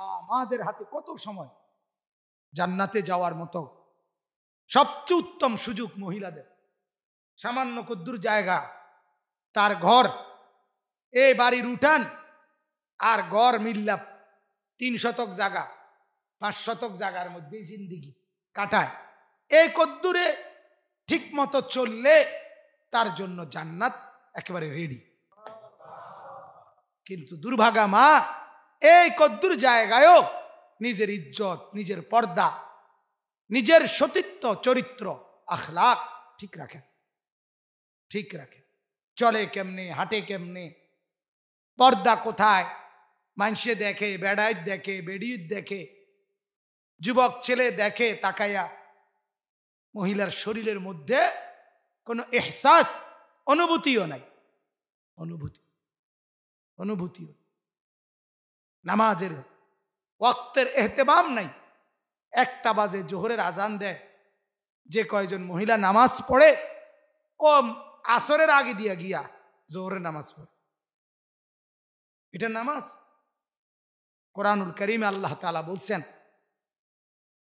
আমাদের হাতে কত সময়, জান্নাতে যাওয়ার মতো সবচেয়ে উত্তম সুযোগ মহিলাদের। সামান্য কদ্দুর জায়গা, তার ঘর, এই বাড়ির উঠান আর ঘর মিল্লা 3 শতক জায়গা, 5 শতক জায়গার মধ্যে জিন্দিগি কাটায়। এই কদ্দুরে ঠিক মতো চললে তার জন্য জান্নাত একেবারে রেডি। কিন্তু দুর্ভাগা মা এই কদ্দুর জায়গায়ও নিজের ইজ্জত, নিজের পর্দা, নিজের সতীত্ব, চরিত্র, আখলাক ঠিক রাখেন, ঠিক রাখেন। চলে কেমনে, হাঁটে কেমনে, পর্দা কোথায়, মানুষে দেখে, বেড়াইত দেখে, বেড়িত দেখে, যুবক ছেলে দেখে তাকাইয়া, মহিলার শরীরের মধ্যে কোনো এহসাস, অনুভূতিও নাই, অনুভূতিও। নামাজের ওয়াক্তের এহতেমাম নাই। 1টা বাজে জোহরের আজান দেয়, যে কয়জন মহিলা নামাজ পড়ে ও আসরের আগে দিয়া গিয়া জোহরের নামাজ পড়ে। এটা নামাজ? কোরআনুল কারীমে আল্লাহ তাআলা বলছেন,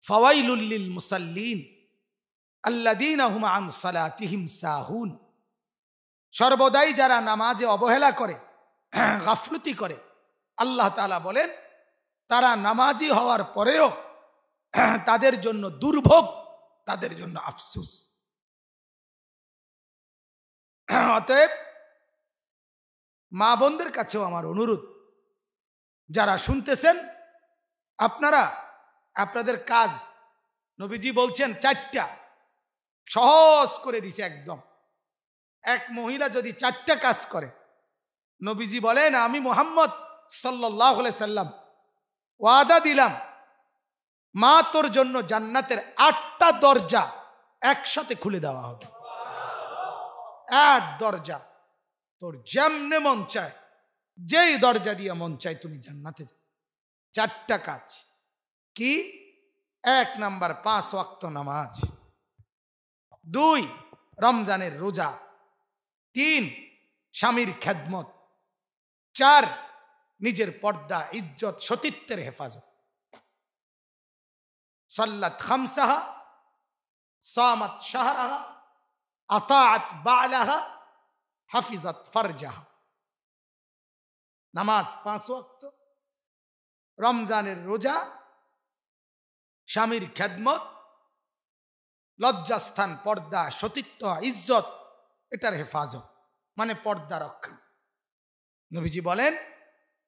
ফাওয়াইলুল লিল মুসাল্লিন আল্লাযীনা হুম আন সালাতিহিম সাহুন। সর্বদাই যারা নামাজে অবহেলা করে, গাফলতি করে, আল্লাহ তাআলা বলেন তারা নামাজি হওয়ার পরেও তাদের জন্য দুর্ভোগ, তাদের জন্য আফসোস। অতএব মা বোনদের কাছেও আমার অনুরোধ, যারা শুনতেছেন, আপনারা আপনাদের কাজ, নবীজি বলছেন 4টা, সহজ করে দিছে একদম। এক মহিলা যদি 4টা কাজ করে, নবীজি বলেন আমি মুহাম্মদ সাল্লাল্লাহু আলাইহি সাল্লাম ওয়াদা দিলাম, মা তোর জন্য জান্নাতের 8টা দরজা একসাথে খুলে দেওয়া হবে। 8 দরজা, তোর যেমনে মন চায়, যেই দরজা দিয়ে মন চায় তুমি জান্নাতে যাও। 4টা কাজ কি? 1 নাম্বার 5 ওয়াক্ত নামাজ, 2 রমজানের রোজা, 3 স্বামীর খেদমত, 4 নিজের পর্দা, ইজ্জত, সতীত্বের হেফাজত। সাল্লাত খামসাহা, সামাত শাহরাহা, আতাআত বা'লাহা, হাফিজাত ফারজাহা। নামাজ 5 ওয়াক্ত, রমজানের রোজা, স্বামীর খেদমত, লজ্জাস্থান, পর্দা, সতীত্ব, ইজ্জত, এটার হেফাজত, মানে পর্দা রক্ষা। নবীজি বলেন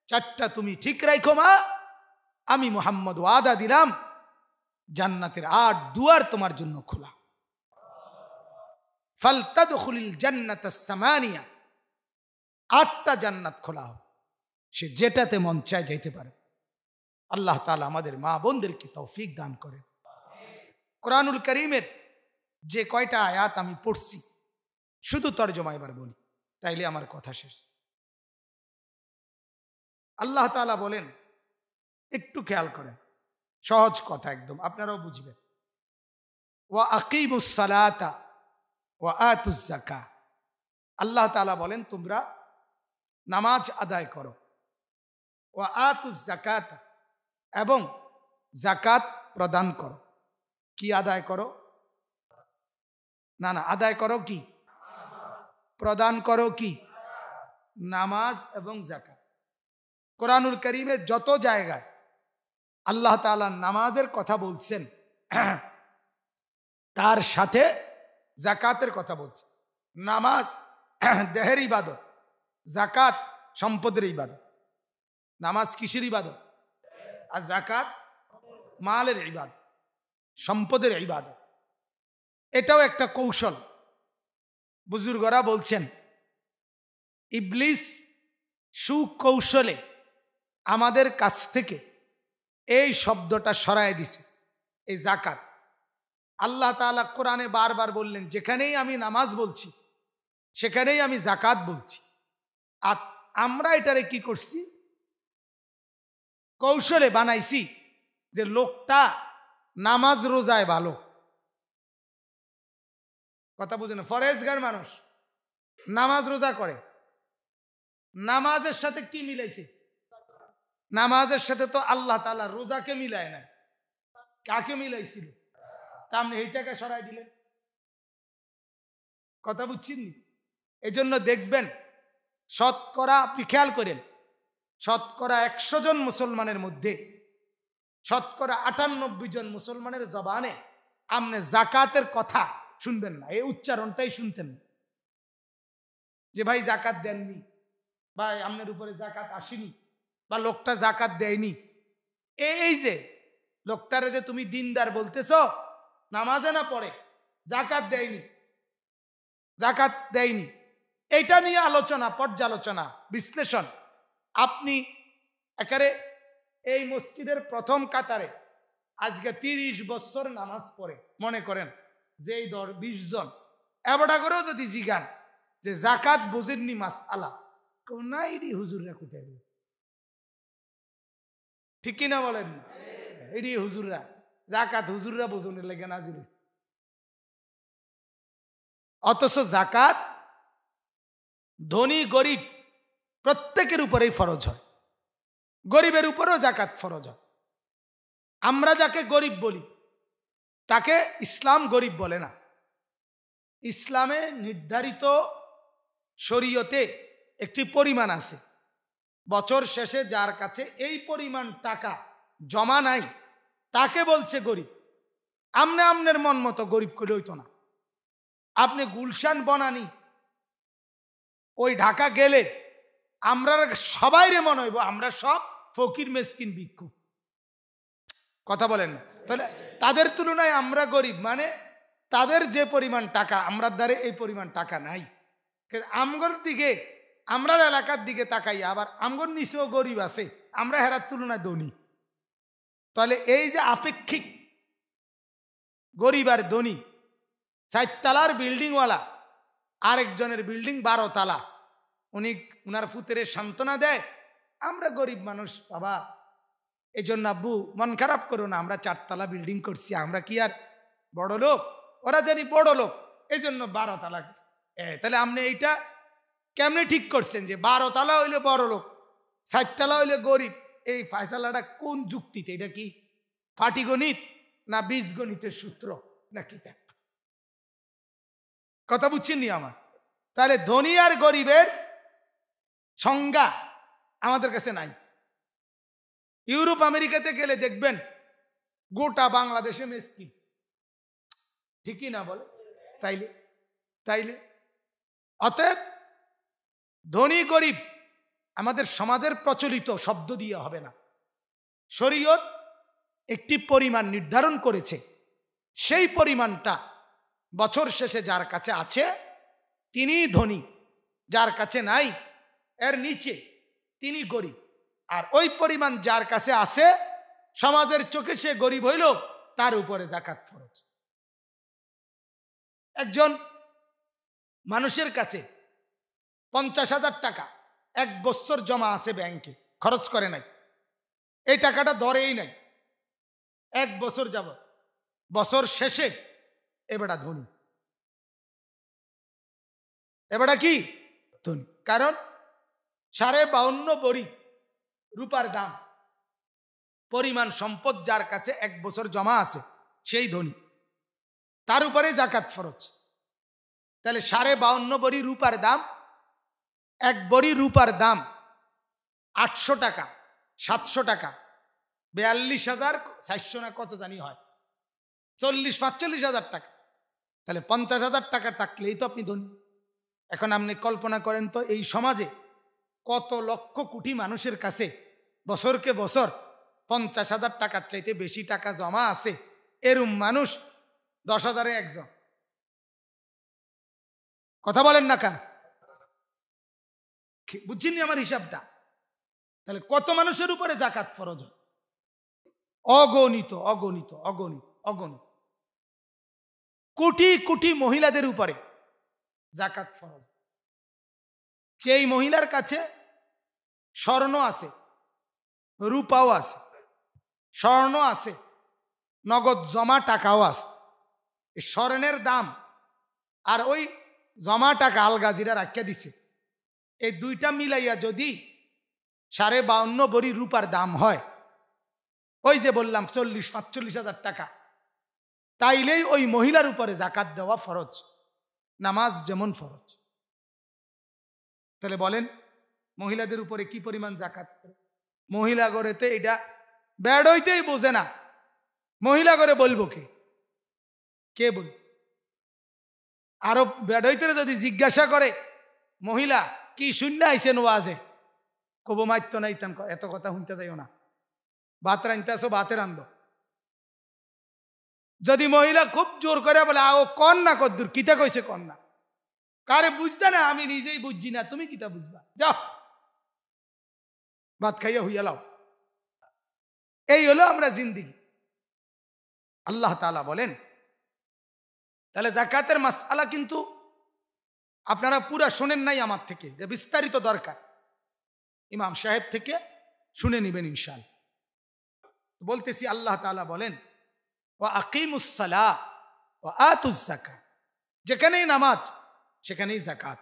4টা তুমি ঠিক রাখো মা, আমি মুহাম্মদ ওয়াদা দিলাম জান্নাতের 8 দুয়ার তোমার জন্য খোলা। ফালতাদখুলিল জান্নাতাস সামানিয়া, 8টা জান্নাত খোলা হবে, সে যেটাতে মন চায় যেতে পারে। আল্লাহ তাআলা আমাদের মা বোনদেরকে তৌফিক দান করেন। কোরআনুল কারীমের যে কয়টা আয়াত আমি পড়ছি, শুধু তরজমা এবার বলি, তাইলে আমার কথা শেষ। আল্লাহ তাআলা বলেন, একটু খেয়াল করেন, সহজ কথা একদম, আপনারাও বুঝবেন। ওয়া আকিমুস সালাতা ওয়া আতুজ যাকাত। আল্লাহ তাআলা বলেন তোমরা নামাজ আদায় করো, ওয়া আতুজ যাকাত, এবং যাকাত প্রদান করো। কি আদায় করো? না, আদায় করো কি? প্রদান করো কি? নামাজ এবং যাকাত। কোরআনুল কারীমে যত জায়গায় আল্লাহ তাআলা নামাজের কথা বলছেন, তার সাথে যাকাতের কথা বলছেন। নামাজ দেহের ইবাদত, যাকাত সম্পদের ইবাদত। নামাজ কিসের ইবাদত? আর যাকাত মালের ইবাদত, সম্পদের ইবাদত। এটাও একটা কৌশল। বুজুর্গরা বলছেন ইবলিস সুকৌশলে আমাদের কাছ থেকে এই শব্দটা সরায় দিছে, এই যাকাত। আল্লাহ তাআলা কোরআনে বারবার বললেন, যেখানেই আমি নামাজ বলছি সেখানেই আমি যাকাত বলছি। আর আমরা এটারে কি করছি? কৌশলে বানাইছি যে লোকটা নামাজ রোজায় ভালো। কথা বুঝেন? ফরেজগার মানুষ নামাজ রোজা করে, নামাজের সাথে কি মিলাইছে? নামাজের সাথে তো আল্লাহ তাআলা রোজাকে মিলায় না, কাকে মিলাইছিল? তা আপনি এই টাকা সরাই দিলেন, কথা বুঝছেন? এই জন্য দেখবেন শতকরা, আপনি খেয়াল করেন, শতকরা 100 জন মুসলমানের মধ্যে শতকরা 98 জন মুসলমানের জবানে আপনি জাকাতের কথা শুনবেন না, এই উচ্চারণটাই শুনতেন না, যে ভাই জাকাত দেননি, বা আপনার উপরে জাকাত আসেনি, বা লোকটা জাকাত দেয়নি। এই যে লোকটারে যে তুমি দিনদার বলতেছ, নামাজে না পড়ে, জাকাত দেয়নি, জাকাত দেয়নি, এইটা নিয়ে আলোচনা, পর্যালোচনা, বিশ্লেষণ। আপনি একেবারে এই মসজিদের প্রথম কাতারে আজকে 30 বছর নামাজ পড়ে, মনে করেন যে এই 20 জন এবারটা করেও যদি জিগান যে জাকাত বুঝেননি মাসআলা, না এডি হুজুররা কোথায়, ঠিক কিনা বলেন? এডি হুজুররা, জাকাত হুজুররা বোঝনের লেগে নাজিল। অথচ জাকাত ধনী গরিব প্রত্যেকের উপরেই ফরজ হয়, গরিবের উপরেও জাকাত ফরজ হয়। আমরা যাকে গরিব বলি তাকে ইসলাম গরিব বলে না। ইসলামে নির্ধারিত শরীয়তে একটি পরিমাণ আছে, বছর শেষে যার কাছে এই পরিমাণ টাকা জমা নাই তাকে বলছে গরিব। আমনে আমনের মন মতো গরিব করে হইতো না। আপনি গুলশান বনানি ওই ঢাকা গেলে আমরা সবাই রে মনে হইব আমরা সব ফকির মেসকিন ভিক্ষু, কথা বলেন না? তাহলে তাদের তুলনায় আমরা গরিব, মানে তাদের যে পরিমাণ টাকা আমরা দ্বারে এই পরিমাণ টাকা নাই। আমগর দিকে, আমরা এলাকার দিকে তাকাই, আবার আমগর নিচেও গরিব আছে, আমরা হেরার তুলনায় ধনী। তাহলে এই যে আপেক্ষিক গরিব আর ধনী, 4 তলার বিল্ডিংওয়ালা আরেকজনের বিল্ডিং 12 তলা, উনি উনার ফুতেরে সান্ত্বনা দেয়, আমরা গরিব মানুষ বাবা, এই জন্য আব্বু মন খারাপ করো না, আমরা 4 তলা বিল্ডিং করছি, আমরা কি আর বড় লোক? ওরা জানি বড় লোক, এই জন্য 12 তলা। তাহলে আপনি এইটা কেমনে ঠিক করছেন যে 12 তলা হইলে বড় লোক, 4 তলা হইলে গরিব? এই ফয়সালাটা কোন যুক্তিতে? এটা কি পাটিগণিত না বীজগণিতের সূত্র নাকি? কথা বুঝছেন নি আমার? তাহলে ধনী আর গরিবের সংজ্ঞা আমাদের কাছে নাই। ইউরোপ আমেরিকাতে গেলে দেখবেন গোটা বাংলাদেশে মেসকিন, ঠিকই না বলে? তাইলে অতএব ধনী গরিব আমাদের সমাজের প্রচলিত শব্দ দিয়ে হবে না। শরীয়ত একটি পরিমাণ নির্ধারণ করেছে, সেই পরিমাণটা বছর শেষে যার কাছে আছে তিনি ধনী, যার কাছে নাই এর নিচে তিনি গরিব। আর ওই পরিমাণ যার কাছে আছে সমাজের চোখে সে গরিব হইল, তার উপরে যাকাত ফরজ। একজন মানুষের কাছে 50,000 টাকা 1 বছর জমা আছে ব্যাংকে, খরচ করে নাই, এই টাকাটা ধরেই নাই, 1 বছর যাবত, বছর শেষে এবারটা ধনী, এবারটা কি ধনী। কারণ 52.5 ভরি রূপার দাম, পরিমাণ সম্পদ যার কাছে 1 বছর জমা আছে সেই ধনী, তার উপরে যাকাত ফরজ। তাহলে 52.5 ভরি রূপার দাম, 1 ভরি রূপার দাম 800 টাকা, 700 টাকা, 42,400 না কত জানি হয়, 40-45,000 টাকা। তাহলে 50,000 টাকা থাকলেই তো আপনি ধনী। এখন আপনি কল্পনা করেন তো এই সমাজে কত লক্ষ কোটি মানুষের কাছে বছরকে বছর 50,000 টাকার চাইতে বেশি টাকা জমা আছে, এরম মানুষ 10,000-এ একজন, কথা বলেন না কা? বুঝছেন আমার হিসাবটা? তাহলে কত মানুষের উপরে যাকাত ফরজ? অগণিত অগণিত অগণিত অগণিত কোটি কোটি মহিলাদের উপরে যাকাত ফরজ। সেই মহিলার কাছে স্বর্ণ আছে, রূপাও আছে, স্বর্ণ আছে, নগদ জমা টাকাও আছে। এই স্বর্ণের দাম আর ওই জমা টাকা আলগাজিরা রাখিয়া দিছে, এই দুইটা মিলাইয়া যদি 52.5 ভরি রূপার দাম হয়, ওই যে বললাম 40-45 হাজার টাকা, তাইলেই ওই মহিলার উপরে জাকাত দেওয়া ফরজ, নামাজ যেমন ফরজ। তাহলে বলেন মহিলাদের উপরে কি পরিমাণ জাকাত? মহিলা ঘরেতে এটা ব্যাড হইতেই বোঝে না, মহিলা ঘরে বলবো কে বল? আরো ব্যাড হইতে যদি জিজ্ঞাসা করে মহিলা কি শূন্য আইছেন ওয়াজে, কব মাইত্য নাই, এত কথা শুনতে যাইও না, ভাত রাঁধতে আসো ভাতে রান্ধো। যদি মহিলা খুব জোর করে বলে আও কন না, কদ্দুর কিতা কইছে কন না, কারে বুঝতে না, আমি নিজেই বুঝছি না, তুমি কিতা বুঝবা, যাও ভাত খাইয়া হইয়া লাও। এই হলো আমরা জিন্দিগি। আল্লাহ তাআলা বলেন, তাহলে জাকাতের মাসআলা কিন্তু আপনারা পুরা শোনেন নাই আমার থেকে, এটা বিস্তারিত দরকার, ইমাম সাহেব থেকে শুনে নিবেন ইনশাআল্লাহ। বলতেছি আল্লাহ তাআলা বলেন ওয়া আকিমুস সালাহ ওয়া আতুজ যাকাত, যেখানেই নামাজ সেখানেই যাকাত।